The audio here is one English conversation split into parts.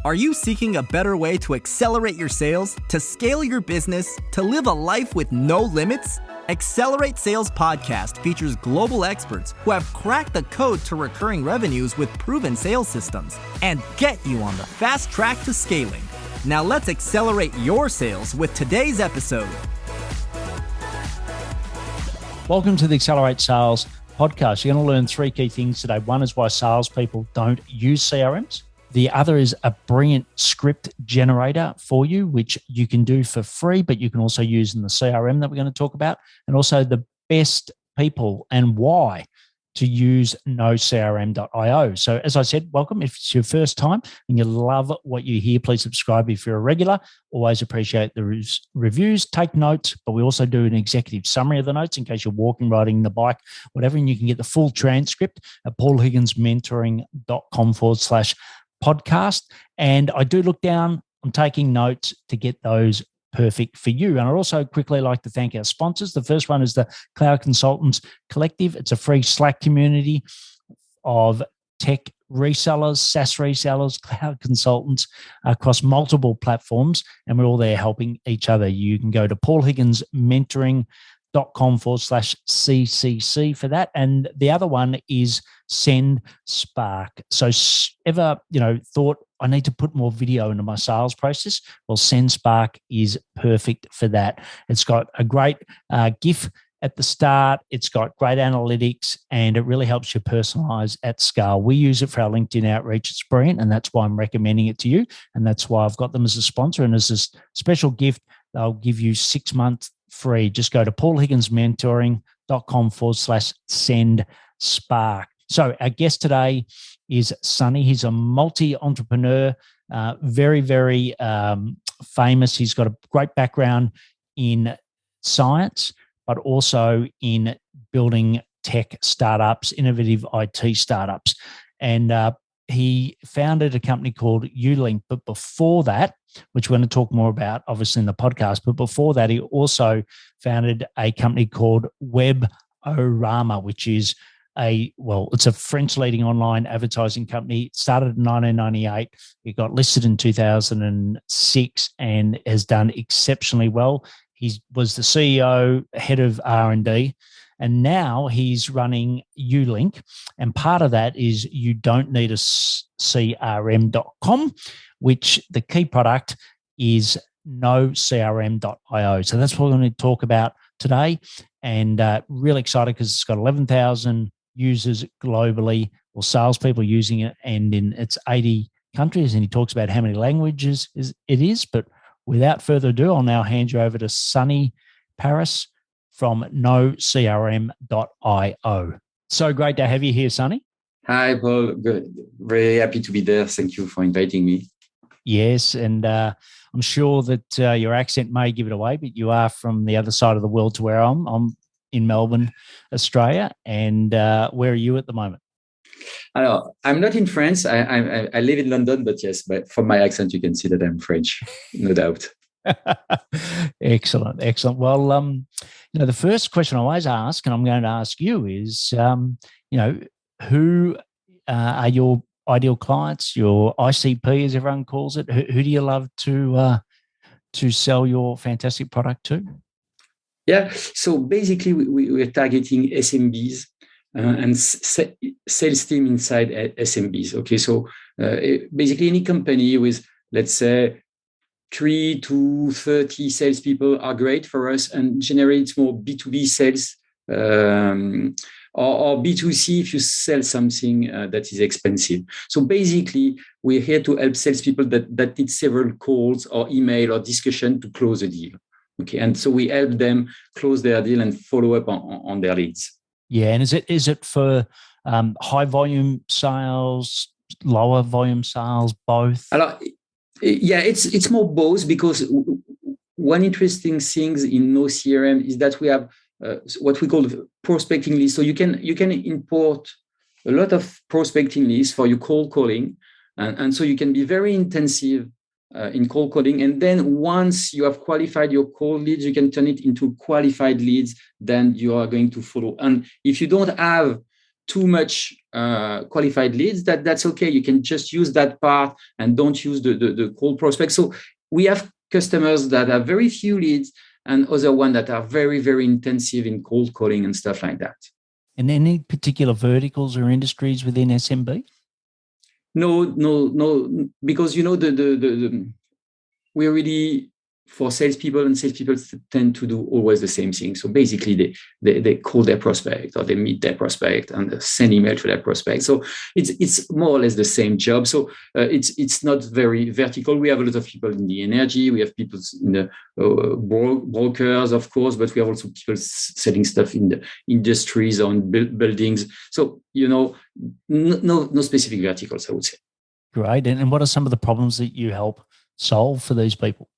Are you seeking a better way to accelerate your sales, to scale your business, to live a life with no limits? Accelerate Sales Podcast features global experts who have cracked the code to recurring revenues with proven sales systems and get you on the fast track to scaling. Now let's accelerate your sales with today's episode. Welcome to the Accelerate Sales Podcast. You're going to learn three key things today. One is why salespeople don't use CRMs. The other is a brilliant script generator for you, which you can do for free, but you can also use in the CRM that we're going to talk about, and also the best people and why to use noCRM.io. So as I said, welcome. If it's your first time and you love what you hear, please subscribe if you're a regular. Always appreciate the reviews, take notes, but we also do an executive summary of the notes in case you're walking, riding the bike, whatever, and you can get the full transcript at paulhigginsmentoring.com/podcast. And I do look down, I'm taking notes to get those perfect for you. And I'd also quickly like to thank our sponsors. The first one is the Cloud Consultants Collective. It's a free Slack community of tech resellers, SaaS resellers, cloud consultants across multiple platforms, and we're all there helping each other. You can go to paulhigginsmentoring.com/CCC for that. And the other one is Send Spark. So ever, thought I need to put more video into my sales process? Well, Send Spark is perfect for that. It's got a great GIF at the start. It's got great analytics, and it really helps you personalize at scale. We use it for our LinkedIn outreach. It's brilliant, and that's why I'm recommending it to you. And that's why I've got them as a sponsor. And as a special gift, they'll give you 6 months free. Just go to paulhigginsmentoring.com/send spark. So our guest today is Sonny. He's a multi-entrepreneur, very, very famous. He's got a great background in science, but also in building tech startups, innovative IT startups. And he founded a company called Ulink. But before that, which we're going to talk more about, obviously, in the podcast, but before that, he also founded a company called Weborama, which is it's a French leading online advertising company. It started in 1998. It got listed in 2006 and has done exceptionally well. He was the CEO, head of R&D, and now he's running Ulink. And part of that is you don't need a CRM.com, which the key product is noCRM.io. So that's what we're going to talk about today. And really excited because it's got 11,000 users globally, or salespeople using it, and in its 80 countries. And he talks about how many languages it is. But without further ado, I'll now hand you over to Sonny Paris from noCRM.io. So great to have you here, Sonny. Hi, Paul. Good. Very happy to be there. Thank you for inviting me. Yes, and I'm sure that your accent may give it away, but you are from the other side of the world to where I'm in Melbourne, Australia. And where are you at the moment? Alors, I'm not in France. I live in London, but yes, but from my accent, you can see that I'm French, no doubt. Excellent. Well, the first question I always ask, and I'm going to ask you, is, who are your ideal clients, your ICP, as everyone calls it? Who do you love to sell your fantastic product to? Yeah. So basically, we're targeting SMBs and sales team inside SMBs. Okay. So basically, any company with, let's say, 3 to 30 salespeople are great for us and generates more B2B sales or B2C if you sell something that is expensive. So basically, we're here to help salespeople that need several calls or email or discussion to close a deal. Okay, and so we help them close their deal and follow up on their leads. Yeah, and is it for high volume sales, lower volume sales, both? Yeah, it's more both, because one interesting thing in noCRM is that we have what we call prospecting lists. So you can import a lot of prospecting lists for your cold calling, and so you can be very intensive in cold calling. And then once you have qualified your cold leads, you can turn it into qualified leads. Then you are going to follow. And if you don't have too much qualified leads, that's okay. You can just use that part and don't use the cold prospect. So we have customers that have very few leads and other ones that are very, very intensive in cold calling and stuff like that. And any particular verticals or industries within SMB? No, because we really, for salespeople, and salespeople tend to do always the same thing. So basically, they call their prospect, or they meet their prospect and send email to their prospect. So it's more or less the same job. So it's not very vertical. We have a lot of people in the energy. We have people in the brokers, of course, but we have also people selling stuff in the industries or in buildings. So no specific verticals, I would say. Great. And what are some of the problems that you help solve for these people?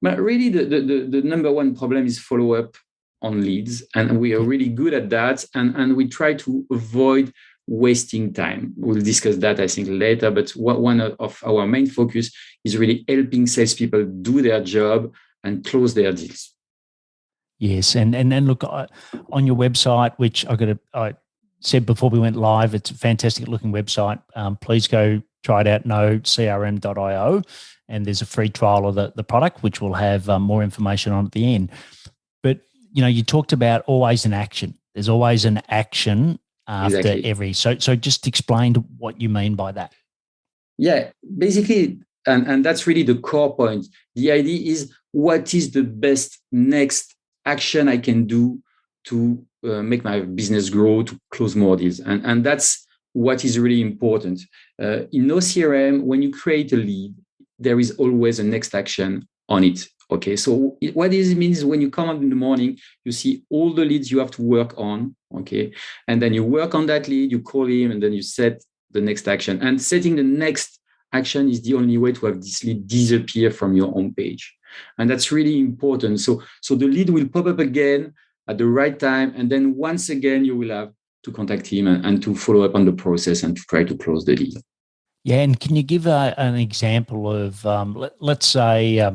But really, the number one problem is follow-up on leads. And we are really good at that. And we try to avoid wasting time. We'll discuss that, I think, later. But one of our main focus is really helping salespeople do their job and close their deals. Yes. And then look, on your website, which I said before we went live, it's a fantastic looking website. Please go try it out, noCRM.io. And there's a free trial of the product, which we'll have more information on at the end. But, you talked about always an action. There's always an action after every. So just explain what you mean by that. Yeah, basically, and that's really the core point. The idea is, what is the best next action I can do to make my business grow, to close more deals? And that's what is really important. In noCRM, when you create a lead, there is always a next action on it. Okay, so what this means, when you come up in the morning, you see all the leads you have to work on. Okay, and then you work on that lead, you call him, and then you set the next action. And setting the next action is the only way to have this lead disappear from your home page. And that's really important. So the lead will pop up again at the right time, and then once again you will have to contact him and to follow up on the process and to try to close the deal. Yeah, and can you give an example of, let's say, a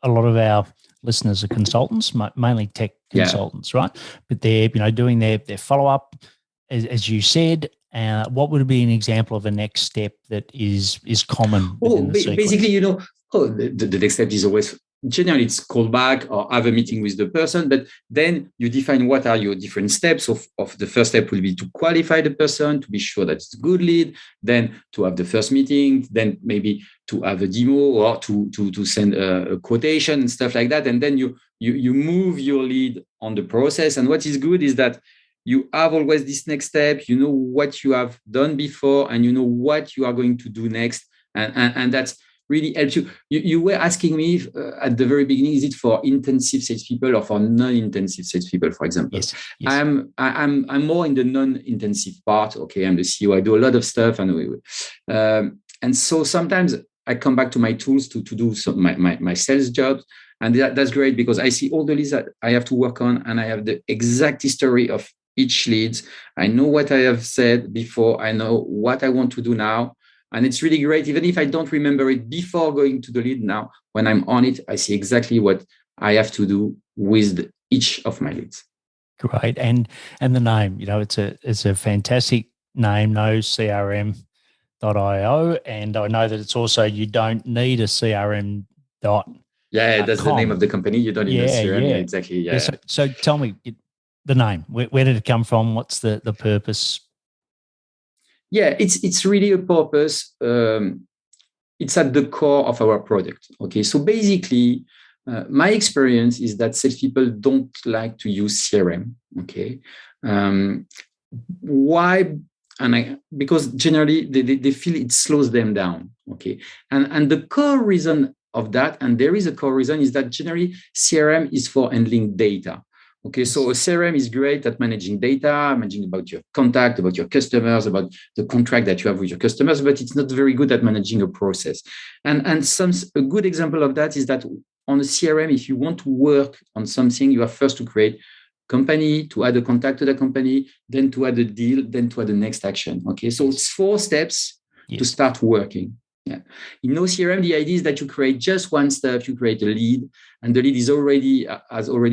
lot of our listeners are consultants, mainly tech consultants, right? But they're, doing their follow-up, as you said. What would be an example of a next step that is common? Basically, the next step is always, generally it's call back or have a meeting with the person, but then you define what are your different steps. Of the first step will be to qualify the person, to be sure that it's a good lead, then to have the first meeting, then maybe to have a demo or to send a quotation and stuff like that. And then you move your lead on the process. And what is good is that you have always this next step, you know what you have done before, and you know what you are going to do next. And that's really helps you. You were asking me at the very beginning, is it for intensive salespeople or for non-intensive salespeople, for example? Yes. I'm more in the non-intensive part. Okay, I'm the CEO. I do a lot of stuff, and so sometimes I come back to my tools to do my sales jobs, and that's great because I see all the leads that I have to work on, and I have the exact history of each lead. I know what I have said before. I know what I want to do now. And it's really great. Even if I don't remember it before going to the lead, now when I'm on it, I see exactly what I have to do with each of my leads. Great. And the name, it's a fantastic name, noCRM.io. And I know that it's also, you don't need a CRM. Yeah, that's the name of the company. You don't need a CRM. Yeah, exactly. Yeah. So tell me the name. Where did it come from? What's the purpose? Yeah, it's really a purpose. It's at the core of our product. Okay, so basically, my experience is that salespeople don't like to use CRM. Okay, why? Because generally they feel it slows them down. Okay, and the core reason of that, and there is a core reason, is that generally CRM is for handling data. Okay, so a CRM is great at managing data, managing about your contact, about your customers, about the contract that you have with your customers, but it's not very good at managing a process. And a good example of that is that on a CRM, if you want to work on something, you have first to create a company, to add a contact to the company, then to add a deal, then to add the next action. Okay, so it's 4 steps to start working. Yeah. In noCRM, the idea is that you create just one step, you create a lead, and the lead has already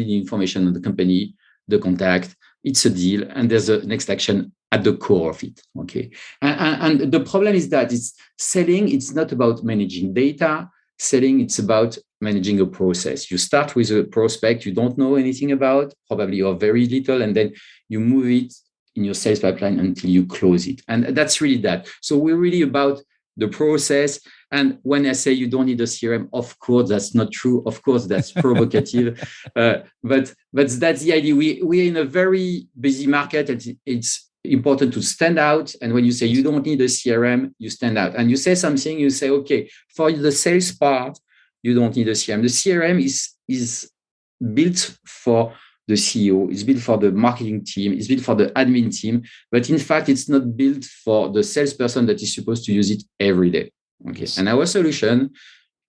the information on the company, the contact, it's a deal, and there's a next action at the core of it. Okay. And the problem is that it's selling, it's not about managing data. Selling, it's about managing a process. You start with a prospect you don't know anything about, probably or very little, and then you move it in your sales pipeline until you close it. And that's really that. So we're really about the process. And when I say you don't need a CRM, of course, that's not true. Of course, that's provocative. But that's the idea. We're in a very busy market. It's important to stand out. And when you say you don't need a CRM, you stand out. And you say something, you say, okay, for the sales part, you don't need a CRM. The CRM is built for the CEO, it's built for the marketing team, it's built for the admin team. But in fact, it's not built for the salesperson that is supposed to use it every day. Okay. Yes. And our solution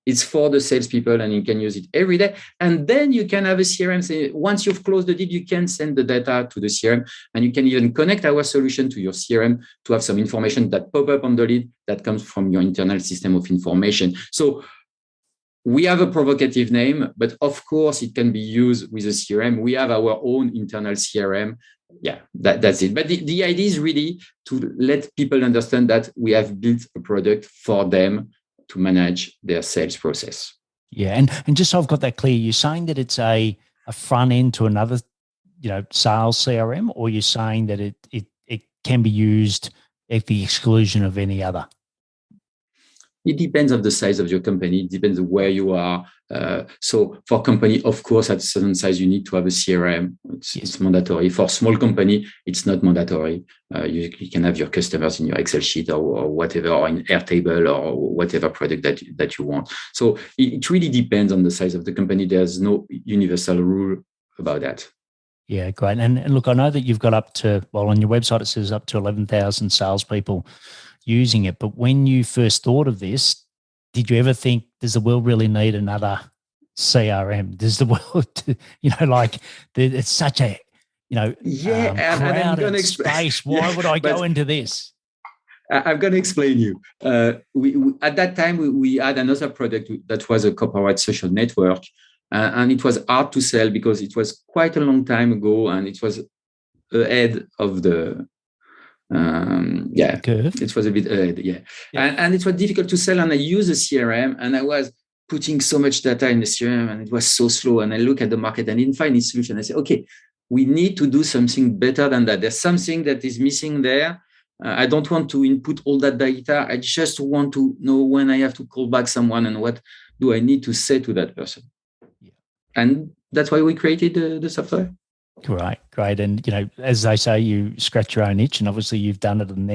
is for the salespeople, and you can use it every day. And then you can have a CRM. Say, once you've closed the deal, you can send the data to the CRM, and you can even connect our solution to your CRM to have some information that pop up on the lead that comes from your internal system of information. So we have a provocative name, but of course it can be used with a CRM. We have our own internal CRM. Yeah, that's it. But the idea is really to let people understand that we have built a product for them to manage their sales process. Yeah, and just so I've got that clear, you're saying that it's a front end to another, sales CRM, or you're saying that it can be used at the exclusion of any other? It depends on the size of your company. It depends on where you are. So for company, of course, at a certain size, you need to have a CRM. It's mandatory. For small company, it's not mandatory. You can have your customers in your Excel sheet or whatever, or in Airtable or whatever product that you want. So it really depends on the size of the company. There's no universal rule about that. Yeah, great. And look, I know that you've got up to, on your website, it says up to 11,000 salespeople using it. But when you first thought of this, did you ever think, does the world really need another CRM? Does the world, it's such a, crowded space. Why would I go into this? I'm going to explain you. We at that time, we had another product that was a corporate social network. And it was hard to sell because it was quite a long time ago, and it was ahead of the curve. It was a bit ahead, and it was difficult to sell. And I used a CRM, and I was putting so much data in the CRM, and it was so slow. And I look at the market and didn't find a solution. I said, okay, we need to do something better than that. There's something that is missing there. I don't want to input all that data. I just want to know when I have to call back someone and what do I need to say to that person. And that's why we created the software. Great. And, as they say, you scratch your own itch, and obviously you've done it, and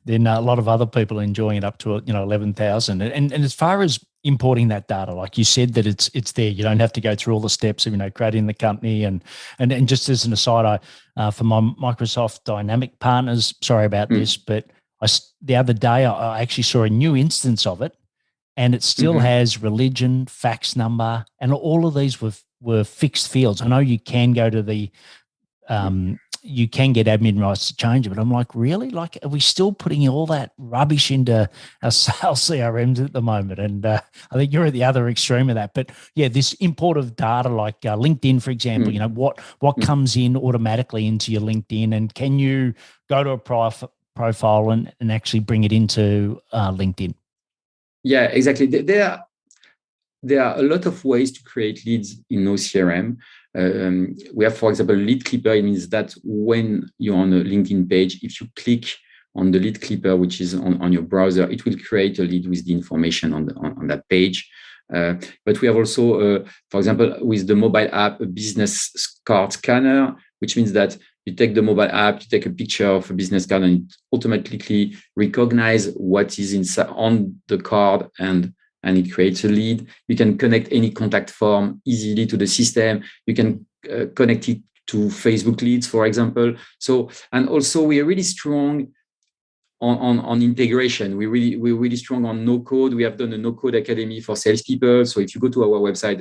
then a lot of other people are enjoying it up to, 11,000. And as far as importing that data, like you said, that it's there, you don't have to go through all the steps of, creating the company. And just as an aside, for my Microsoft Dynamic partners, sorry about this, but the other day I actually saw a new instance of it. And it still has religion, fax number, and all of these were fixed fields. I know you can go to the, you can get admin rights to change it, but I'm like, really? Like, are we still putting all that rubbish into our sales CRMs at the moment? And I think you're at the other extreme of that. But yeah, this import of data, like LinkedIn, for example, what comes in automatically into your LinkedIn, and can you go to a profile and actually bring it into LinkedIn? Yeah, exactly. There are a lot of ways to create leads in noCRM. We have, for example, lead clipper. It means that when you're on a LinkedIn page, if you click on the lead clipper, which is on your browser, it will create a lead with the information on that page. But we have also, for example, with the mobile app, a business card scanner, which means that you take the mobile app, you take a picture of a business card, and it automatically recognizes what is inside on the card, and it creates a lead. You can connect any contact form easily to the system. You can connect it to Facebook leads, for example. So, and also we are really strong on integration. We're really strong on no code. We have done a no code academy for salespeople. So if you go to our website,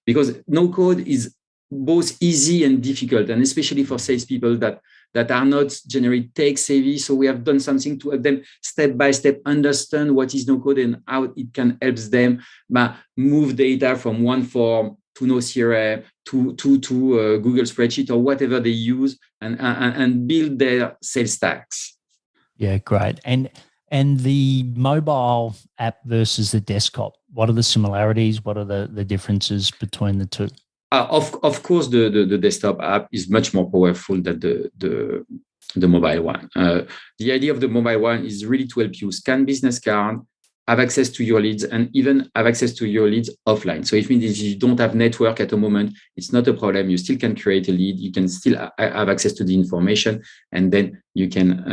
because no code is both easy and difficult, and especially for salespeople that are not generally tech savvy. So we have done something to help them step by step understand what is no code and how it can help them move data from one form to noCRM, to Google Spreadsheet or whatever they use, and build their sales stacks. Yeah, great. And the mobile app versus the desktop, what are the similarities? What are the differences between the two? Of course, the desktop app is much more powerful than the mobile one. The idea of the mobile one is really to help you scan business card, have access to your leads, and even have access to your leads offline. So it means if you don't have network at the moment, it's not a problem. You still can create a lead. You can still have access to the information, and then you can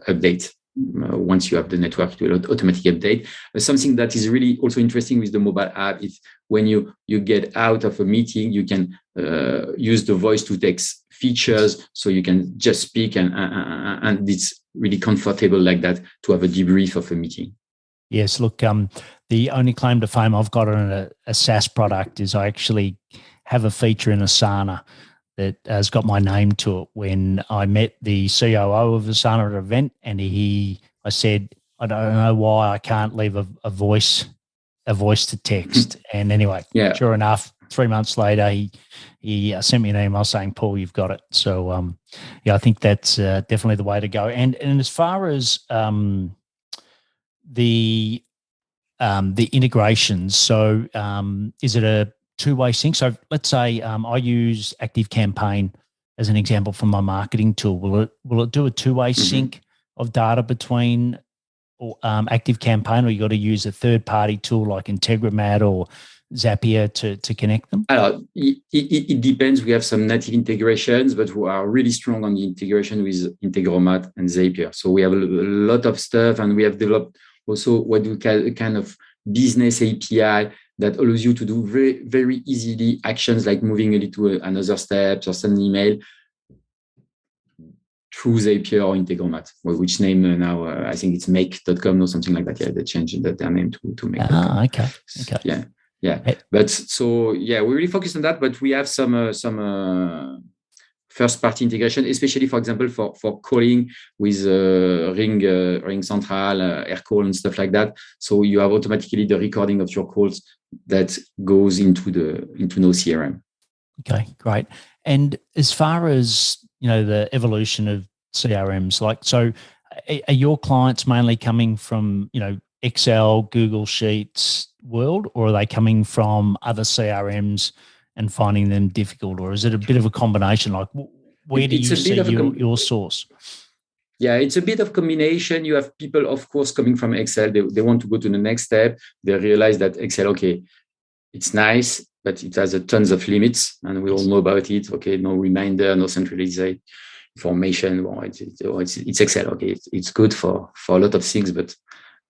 update. Once you have the network, it will automatically update. Something that is really also interesting with the mobile app is when you get out of a meeting, you can use the voice to text features, so you can just speak, and it's really comfortable like that to have a debrief of a meeting. Yes, look, the only claim to fame I've got on a SaaS product is I actually have a feature in Asana that has got my name to it. When I met the COO of Asana at an event, and I said, I don't know why I can't leave a voice to text. And anyway, Sure enough, 3 months later, he sent me an email saying, Paul, you've got it. So, I think that's definitely the way to go. And as far as the integrations, so is it a two-way sync? So let's say I use ActiveCampaign as an example for my marketing tool. Will it do a two-way sync of data between ActiveCampaign, or you got to use a third-party tool like Integromat or Zapier to connect them? It depends. We have some native integrations, but we are really strong on the integration with Integromat and Zapier. So we have a lot of stuff, and we have developed also what we call a kind of business API that allows you to do very, very easily actions like moving it to another step or send an email through Zapier or Integromat, which name now, I think it's make.com or something like that. Yeah, they changed their name to make.com. Okay. Yeah. But so, we really focus on that, but we have some first-party integration, especially, for example, for calling with Ring Central, Aircall, and stuff like that. So you have automatically the recording of your calls that goes into noCRM. Okay, great. And as far as the evolution of CRMs, so are your clients mainly coming from Excel, Google Sheets world, or are they coming from other CRMs and finding them difficult, or is it a bit of a combination? Like, where do you see your source? Yeah, it's a bit of combination. You have people, of course, coming from Excel. They want to go to the next step. They realize that Excel, okay, it's nice, but it has tons of limits, and we all know about it. Okay, no reminder, no centralized information. Well, it's Excel. Okay, it's good for a lot of things, but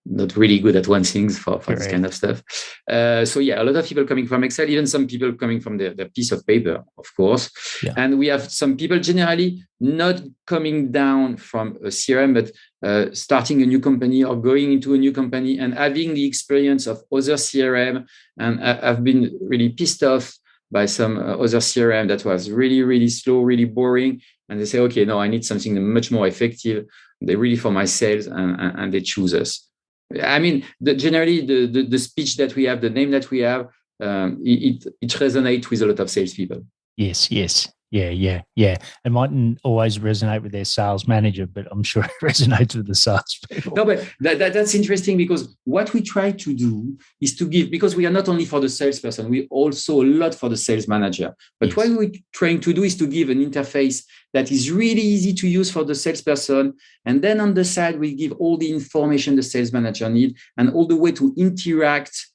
not really good at one thing for this kind of stuff. So a lot of people coming from Excel, even some people coming from the piece of paper, of course. Yeah. And we have some people generally not coming down from a CRM, but starting a new company or going into a new company and having the experience of other CRM. And I've been really pissed off by some other CRM that was really, really slow, really boring. And they say, okay, no, I need something much more effective. They're really for my sales, and they choose us. I mean, generally, the speech that we have, the name that we have, it resonates with a lot of salespeople. Yes. Yeah. It mightn't always resonate with their sales manager, but I'm sure it resonates with the sales people. No, but that's interesting, because what we try to do is to give, because we are not only for the salesperson, we also a lot for the sales manager. But what we're trying to do is to give an interface that is really easy to use for the salesperson. And then on the side, we give all the information the sales manager needs, and all the way to interact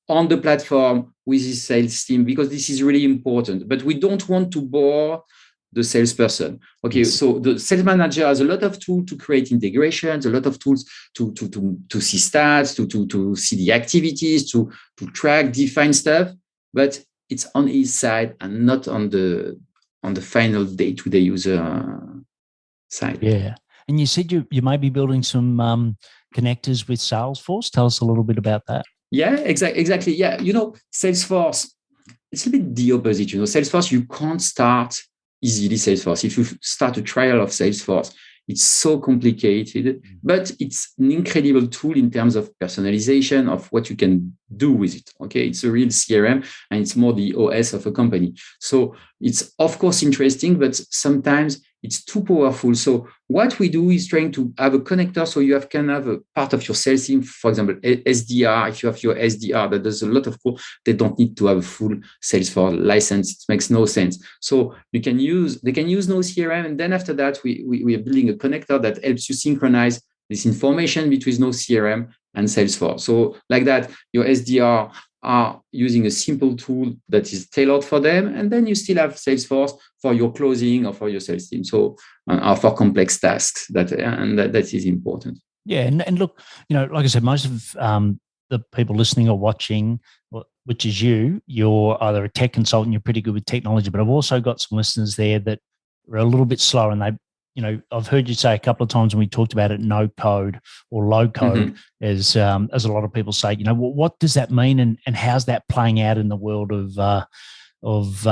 on the platform with his sales team, because this is really important. But we don't want to bore the salesperson. Okay, so the sales manager has a lot of tools to create integrations, a lot of tools to see stats, to see the activities, to track, define stuff, but it's on his side and not on the final day-to-day user side. Yeah. And you said you may be building some connectors with Salesforce. Tell us a little bit about that. Yeah, exactly. Yeah, Salesforce, it's a bit the opposite. Salesforce, you can't start easily Salesforce. If you start a trial of Salesforce, It's so complicated, but it's an incredible tool in terms of personalization of what you can do with it. Okay, it's a real CRM, and it's more the OS of a company. So it's of course interesting, but sometimes it's too powerful. So what we do is trying to have a connector, so you can have a part of your sales team, for example, SDR. If you have your SDR that does a lot of call, they don't need to have a full Salesforce license. It makes no sense. So they can use noCRM, and then after that, we are building a connector that helps you synchronize this information between noCRM and Salesforce. So like that, your SDR are using a simple tool that is tailored for them, and then you still have Salesforce for your closing or for your sales team. So or for complex tasks, that is important. Yeah, and look, like I said, most of the people listening or watching, which is you're either a tech consultant, you're pretty good with technology, but I've also got some listeners there that are a little bit slower, and they, I've heard you say a couple of times when we talked about it, no code or low code, as a lot of people say. What does that mean, and how's that playing out in the world of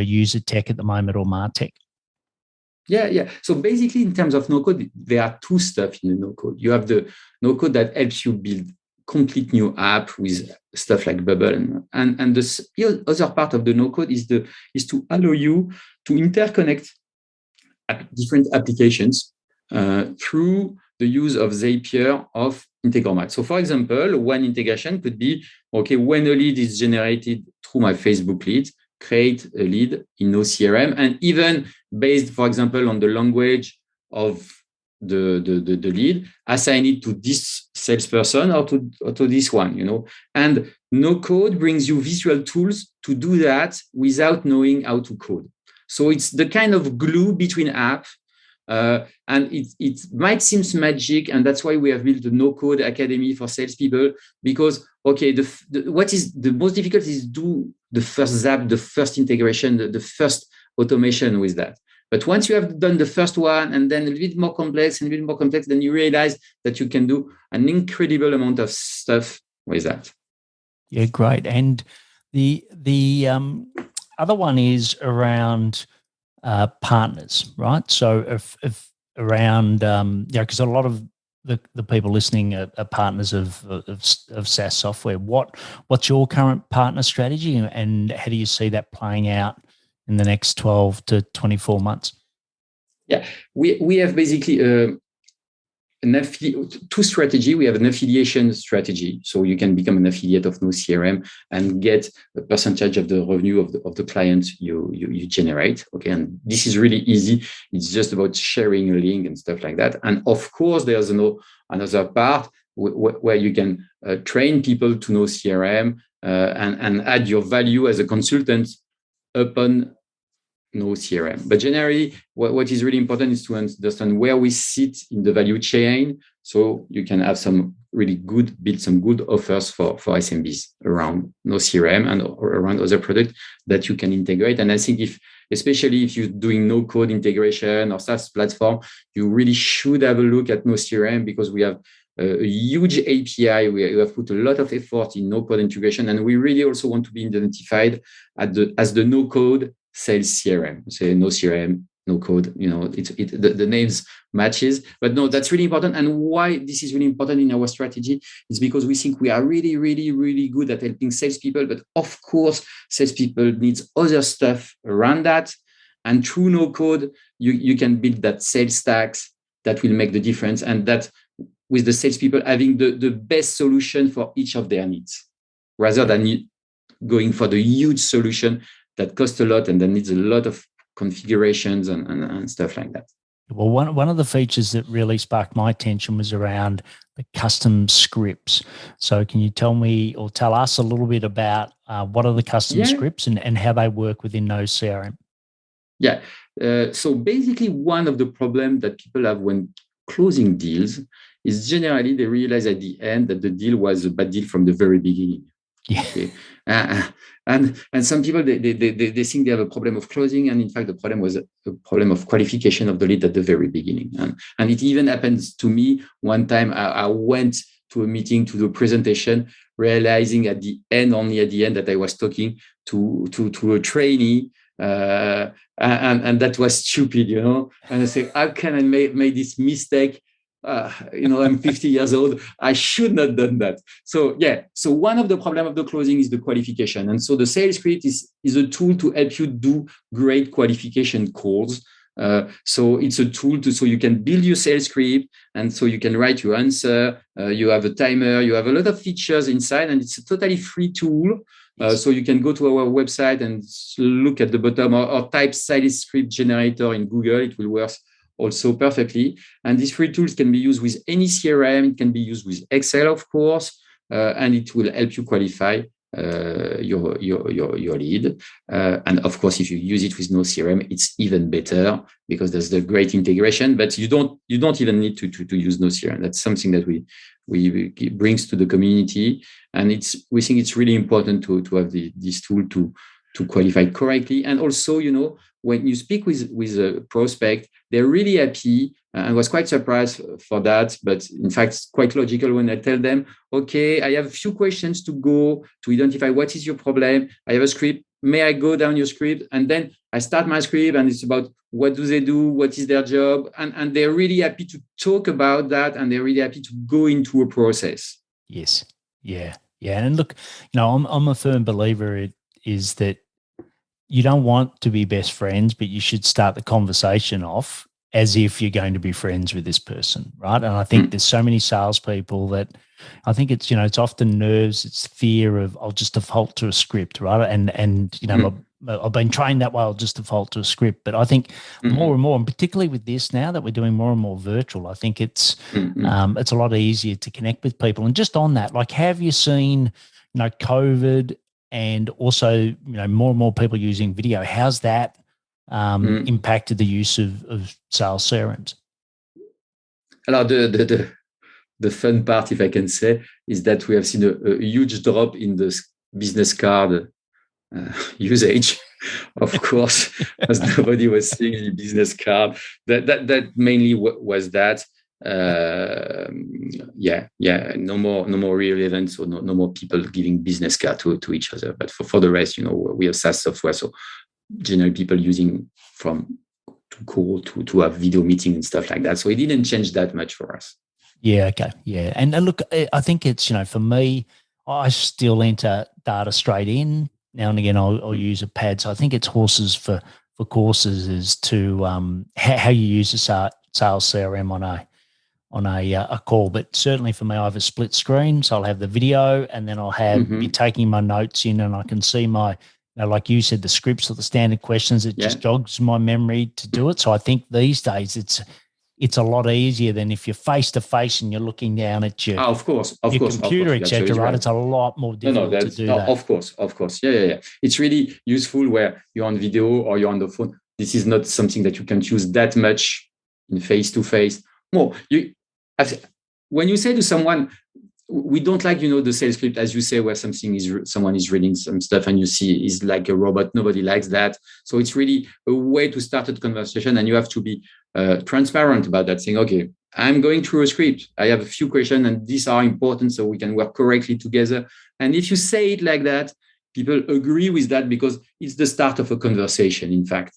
user tech at the moment, or MarTech? Yeah. So basically, in terms of no code, there are two stuff in the no code. You have the no code that helps you build complete new app with stuff like Bubble, and the other part of the no code is to allow you to interconnect different applications through the use of Zapier of Integromat. So, for example, one integration could be, okay, when a lead is generated through my Facebook lead, create a lead in noCRM, and even based, for example, on the language of the lead, assign it to this salesperson or to this one, And no code brings you visual tools to do that without knowing how to code. So it's the kind of glue between apps, and it might seem magic, and that's why we have built the NoCode Academy for salespeople. Because what is the most difficult is do the first zap, the first integration, the first automation with that. But once you have done the first one, and then a little bit more complex, then you realize that you can do an incredible amount of stuff with that. Yeah, great. And the other one is around partners, right? So if around, because a lot of the people listening are partners of SaaS software. What's your current partner strategy, and how do you see that playing out in the next 12 to 24 months? Yeah, we have basically two strategy. We have an affiliation strategy, so you can become an affiliate of noCRM and get a percentage of the revenue of the client you generate. Okay, and this is really easy. It's just about sharing a link and stuff like that. And of course, there's another part where you can train people to noCRM and add your value as a consultant upon noCRM. But generally, what is really important is to understand where we sit in the value chain, so you can have build some good offers for SMBs around noCRM and around other products that you can integrate. And I think especially if you're doing no code integration or SaaS platform, you really should have a look at noCRM, because we have a huge API. We have put a lot of effort in no code integration, and we really also want to be identified as the no code sales CRM. Say noCRM, no code, the names matches, but no, that's really important. And why this is really important in our strategy is because we think we are really, really, really good at helping salespeople, but of course, salespeople needs other stuff around that. And through no code, you can build that sales stacks that will make the difference, and that with the salespeople having the best solution for each of their needs, rather than going for the huge solution that costs a lot and that needs a lot of configurations and stuff like that. Well, one of the features that really sparked my attention was around the custom scripts. So can you tell me or tell us a little bit about what are the custom scripts and how they work within noCRM? Yeah. So basically, one of the problems that people have when closing deals is generally they realize at the end that the deal was a bad deal from the very beginning. Yeah. Okay. And some people they think they have a problem of closing, and in fact the problem was a problem of qualification of the lead at the very beginning. And it even happens to me one time. I went to a meeting to do a presentation, realizing only at the end that I was talking to a trainee and that was stupid, And I say, how can I make this mistake? I'm 50 years old. I should not done that. So So one of the problem of the closing is the qualification, and so the sales script is a tool to help you do great qualification calls. So it's a tool so you can build your sales script, and so you can write your answer. You have a timer. You have a lot of features inside, and it's a totally free tool. So you can go to our website and look at the bottom, or type sales script generator in Google. It will work also perfectly. And these free tools can be used with any CRM. It can be used with Excel, of course, and it will help you qualify your lead. And of course, if you use it with noCRM, it's even better because there's the great integration. But you don't even need to use noCRM. That's something that we brings to the community, and we think it's really important to have this tool to qualify correctly. And also, when you speak with a prospect, they're really happy. I was quite surprised for that, but in fact, it's quite logical when I tell them, okay, I have a few questions to go to identify what is your problem. I have a script. May I go down your script? And then I start my script, and it's about what do they do? What is their job? And they're really happy to talk about that, and they're really happy to go into a process. Yes. Yeah. Yeah. And look, I'm a firm believer is that you don't want to be best friends, but you should start the conversation off as if you're going to be friends with this person, right? And I think there's so many salespeople that I think it's, it's often nerves, it's fear of I'll just default to a script, right? And I've been trained that way, I'll just default to a script. But I think more and more, and particularly with this now that we're doing more and more virtual, I think it's a lot easier to connect with people. And just on that, like, have you seen, COVID and also, more and more people using video, how's that impacted the use of sales CRMs? Alors, the fun part, if I can say, is that we have seen a huge drop in the business card usage, of course, as nobody was seeing the business card. That mainly was that. No more real events, so no more people giving business card to each other. But for the rest, we have SaaS software, so generally people using from to call to have video meeting and stuff like that. So it didn't change that much for us. Yeah. Okay. Yeah. And look, I think it's, for me, I still enter data straight in. Now and again, I'll use a pad. So I think it's horses for courses as to how you use a sales CRM on a call. But certainly for me, I have a split screen. So I'll have the video, and then I'll be taking my notes in, and I can see my, like you said, the scripts or the standard questions. It just jogs my memory to do it. So I think these days it's a lot easier than if you're face to face and you're looking down at your computer, etc. Right? It's a lot more difficult to do that. Of course. Yeah. It's really useful where you're on video or you're on the phone. This is not something that you can use that much in face to face. More, when you say to someone, we don't like, the sales script, as you say, where someone is reading some stuff and you see is like a robot. Nobody likes that. So it's really a way to start a conversation, and you have to be transparent about that, saying, okay, I'm going through a script. I have a few questions, and these are important, so we can work correctly together. And if you say it like that, people agree with that because it's the start of a conversation, in fact.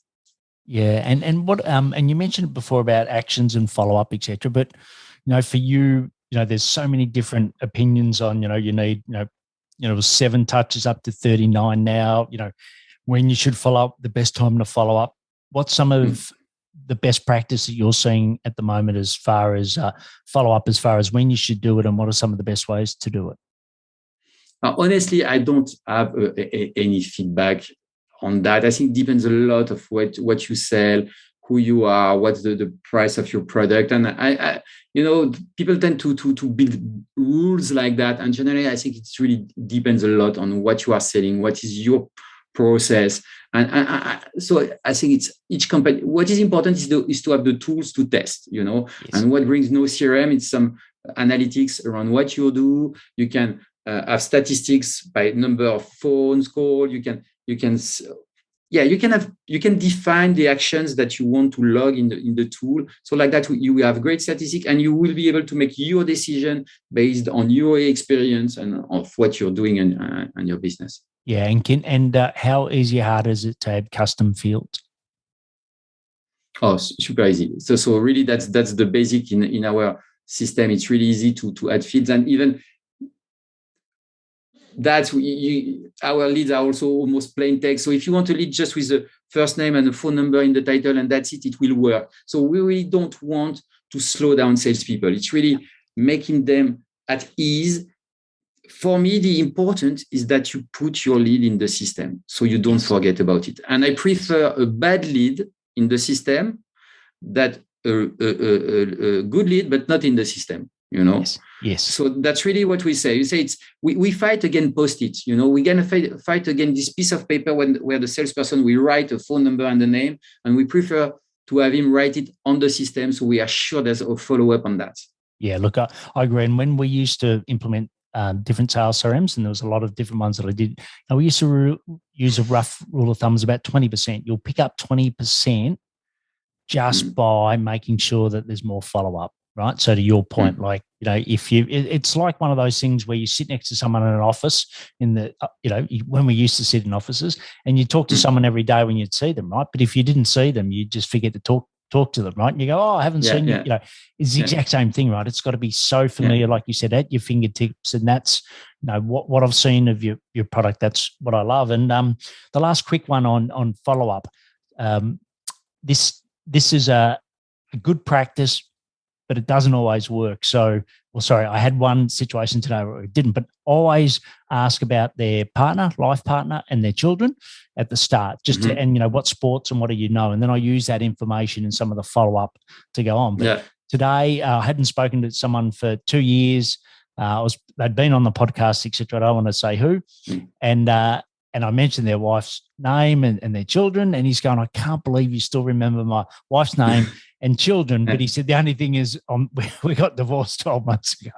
Yeah, and what and you mentioned before about actions and follow up, etc. But for you, there's so many different opinions on, you need, it was 7 touches up to 39 now, when you should follow up, the best time to follow up. What's some of the best practice that you're seeing at the moment as far as follow up, as far as when you should do it, and what are some of the best ways to do it? Honestly, I don't have any feedback on that. I think it depends a lot of what you sell, who you are, what's the price of your product. And I people tend to build rules like that. And generally, I think it really depends a lot on what you are selling, what is your process. So I think it's each company. What is important is to have the tools to test, Yes. And what brings noCRM, it's some analytics around what you do. You can have statistics by number of phones called. You can define the actions that you want to log in the tool. So like that, you will have great statistics, and you will be able to make your decision based on your experience and of what you're doing and your business. Yeah, and how easy or hard is it to add custom fields? Oh, super easy. So really, that's the basic in our system. It's really easy to add fields, and even that our leads are also almost plain text. So if you want a lead just with the first name and a phone number in the title and that's it will work. So we really don't want to slow down salespeople. It's really making them at ease. For me, the important is that you put your lead in the system so you don't forget about it. And I prefer a bad lead in the system that a good lead, but not in the system. Yes. So that's really what we say. You say we fight against post-its. We're gonna fight against this piece of paper where the salesperson will write a phone number and the name, and we prefer to have him write it on the system so we are sure there's a follow-up on that. Yeah, look, I agree. And when we used to implement different sales CRMs, and there was a lot of different ones that I did, and we used to use a rough rule of thumb is about 20%. You'll pick up 20% just by making sure that there's more follow-up. Right. So to your point, it's like one of those things where you sit next to someone in an office when we used to sit in offices, and you talk to someone every day when you'd see them. Right. But if you didn't see them, you just forget to talk to them. Right. And you go, oh, I haven't seen you. It's the exact same thing. Right. It's got to be so familiar, like you said, at your fingertips. And that's, what I've seen of your product. That's what I love. And the last quick one on follow-up. This is a good practice, but it doesn't always work. So, I had one situation today where it didn't, but always ask about their life partner, and their children at the start, and what sports and what do you know? And then I use that information in some of the follow-up to go on. But today, I hadn't spoken to someone for 2 years. They'd been on the podcast, etc. I don't want to say who. And I mentioned their wife's name and their children, and he's going, I can't believe you still remember my wife's name and children. But he said, the only thing is we got divorced 12 months ago.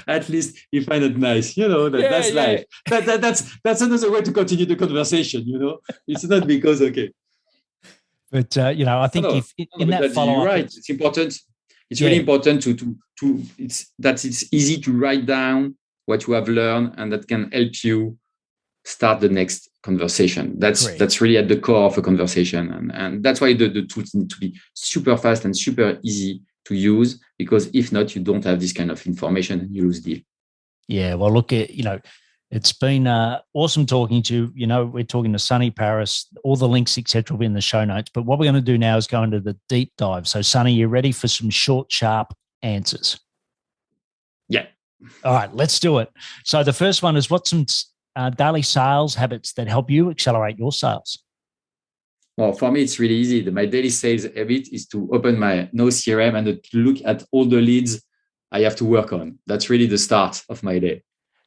At least you find it nice. That's life. That's another way to continue the conversation. It's not because, okay. But, I think in that follow-up. You're right. It's important. It's really important it's easy to write down what you have learned, and that can help you start the next conversation. That's really at the core of a conversation. And that's why the tools need to be super fast and super easy to use, because if not, you don't have this kind of information and you lose deal. Yeah. Well, look, it's been awesome talking to you. We're talking to Sonny Paris. All the links, etc., will be in the show notes. But what we're going to do now is go into the deep dive. So, Sonny, you ready for some short, sharp answers? Yeah. All right, let's do it. So the first one is, what's some daily sales habits that help you accelerate your sales? Well, for me, it's really easy. My daily sales habit is to open my noCRM and to look at all the leads I have to work on. That's really the start of my day.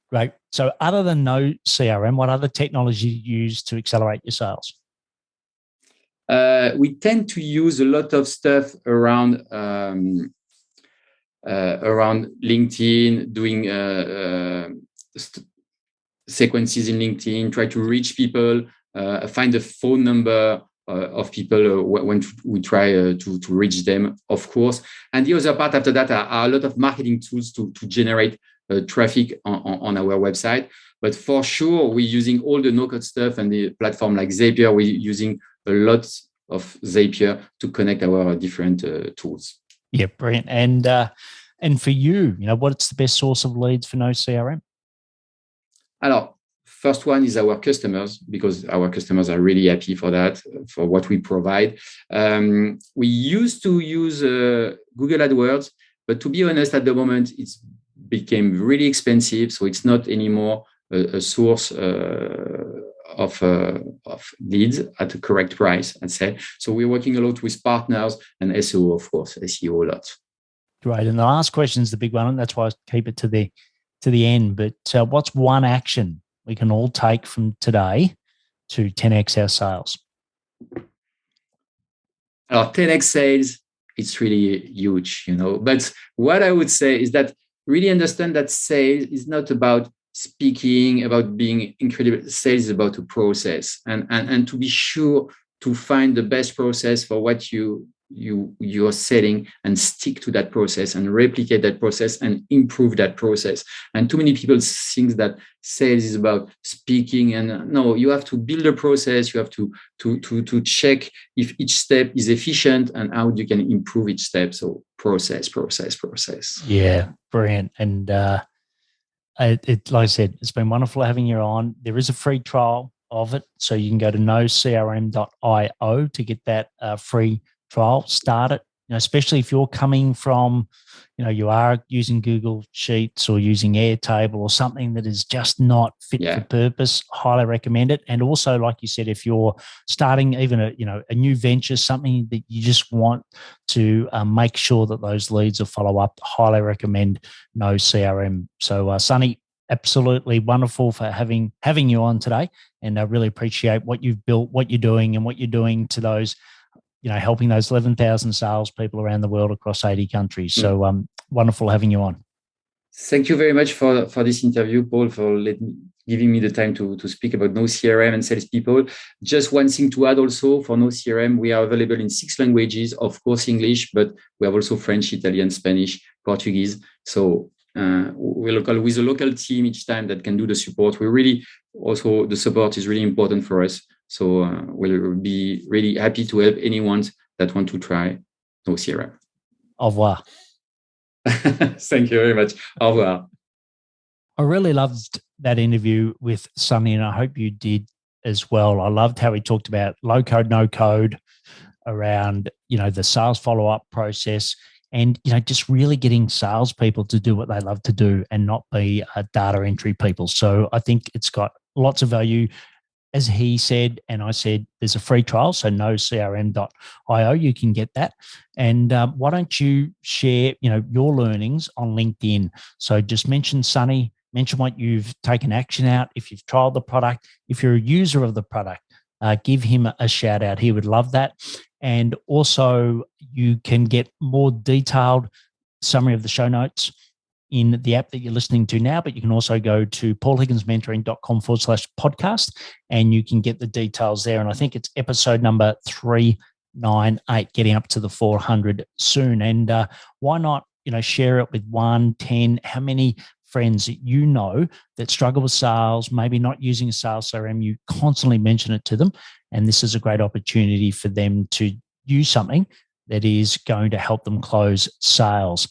Great. So other than noCRM, what other technology do you use to accelerate your sales? We tend to use a lot of stuff around LinkedIn, doing sequences in LinkedIn, try to reach people, find the phone number of people when we try to reach them, of course. And the other part after that are a lot of marketing tools to generate traffic on our website. But for sure, we're using all the no-code stuff and the platform like Zapier. We're using a lot of Zapier to connect our different tools. Yeah, brilliant. And for you, what's the best source of leads for noCRM? Alors, first one is our customers, because our customers are really happy for that, for what we provide. We used to use Google AdWords, but to be honest, at the moment, it's became really expensive. So it's not anymore a source of leads at the correct price, I'd say. So we're working a lot with partners and SEO, of course, SEO a lot. Great. And the last question is the big one, and that's why I keep it to the end. But what's one action we can all take from today to 10x our sales? Our 10x sales, it's really huge, But what I would say is that really understand that sales is not about speaking, about being incredible. Sales is about a process, and to be sure to find the best process for what you you're setting and stick to that process and replicate that process and improve that process. And too many people think that sales is about speaking, and no, you have to build a process. You have to check if each step is efficient and how you can improve each step. So process. Yeah, brilliant. And like I said, it's been wonderful having you on. There is a free trial of it, so you can go to nocrm.io to get that free trial. Start it, especially if you're coming from, you are using Google Sheets or using Airtable or something that is just not fit for purpose. Highly recommend it. And also, like you said, if you're starting even a new venture, something that you just want to make sure that those leads are follow up, highly recommend noCRM. So, Sonny, absolutely wonderful for having you on today, and I really appreciate what you've built, what you're doing, and what you're doing to those, helping those 11,000 salespeople around the world across 80 countries. So wonderful having you on. Thank you very much for this interview, Paul, for giving me the time to speak about noCRM and salespeople. Just one thing to add also, for noCRM, we are available in 6 languages, of course English, but we have also French, Italian, Spanish, Portuguese. So we're with a local team each time that can do the support. The support is really important for us. So we'll be really happy to help anyone that want to try noCRM. Au revoir. Thank you very much. Au revoir. I really loved that interview with Sonny, and I hope you did as well. I loved how he talked about low code, no code, around, the sales follow-up process, and, just really getting salespeople to do what they love to do and not be data entry people. So I think it's got lots of value. As he said, and I said, there's a free trial, so nocrm.io, you can get that. And why don't you share, your learnings on LinkedIn? So just mention Sonny, mention what you've taken action out. If you've trialed the product, if you're a user of the product, give him a shout out. He would love that. And also, you can get more detailed summary of the show notes in the app that you're listening to now, but you can also go to paulhigginsmentoring.com/podcast and you can get the details there. And I think it's episode number 398, getting up to the 400 soon. And why not, share it with 1, 10, how many friends that that struggle with sales, maybe not using a sales CRM, you constantly mention it to them. And this is a great opportunity for them to use something that is going to help them close sales.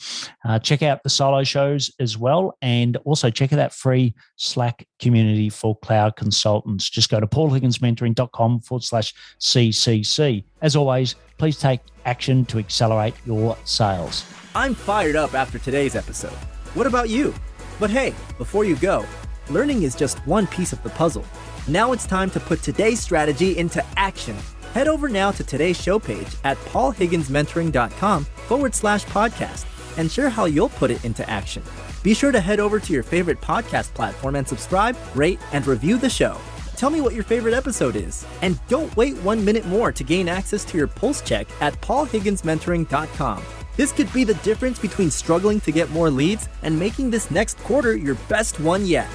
Check out the solo shows as well. And also check out that free Slack community for cloud consultants. Just go to paulhigginsmentoring.com/CCC. As always, please take action to accelerate your sales. I'm fired up after today's episode. What about you? But hey, before you go, learning is just one piece of the puzzle. Now it's time to put today's strategy into action. Head over now to today's show page at paulhigginsmentoring.com/podcast and share how you'll put it into action. Be sure to head over to your favorite podcast platform and subscribe, rate, and review the show. Tell me what your favorite episode is. And don't wait 1 minute more to gain access to your pulse check at paulhigginsmentoring.com. This could be the difference between struggling to get more leads and making this next quarter your best one yet.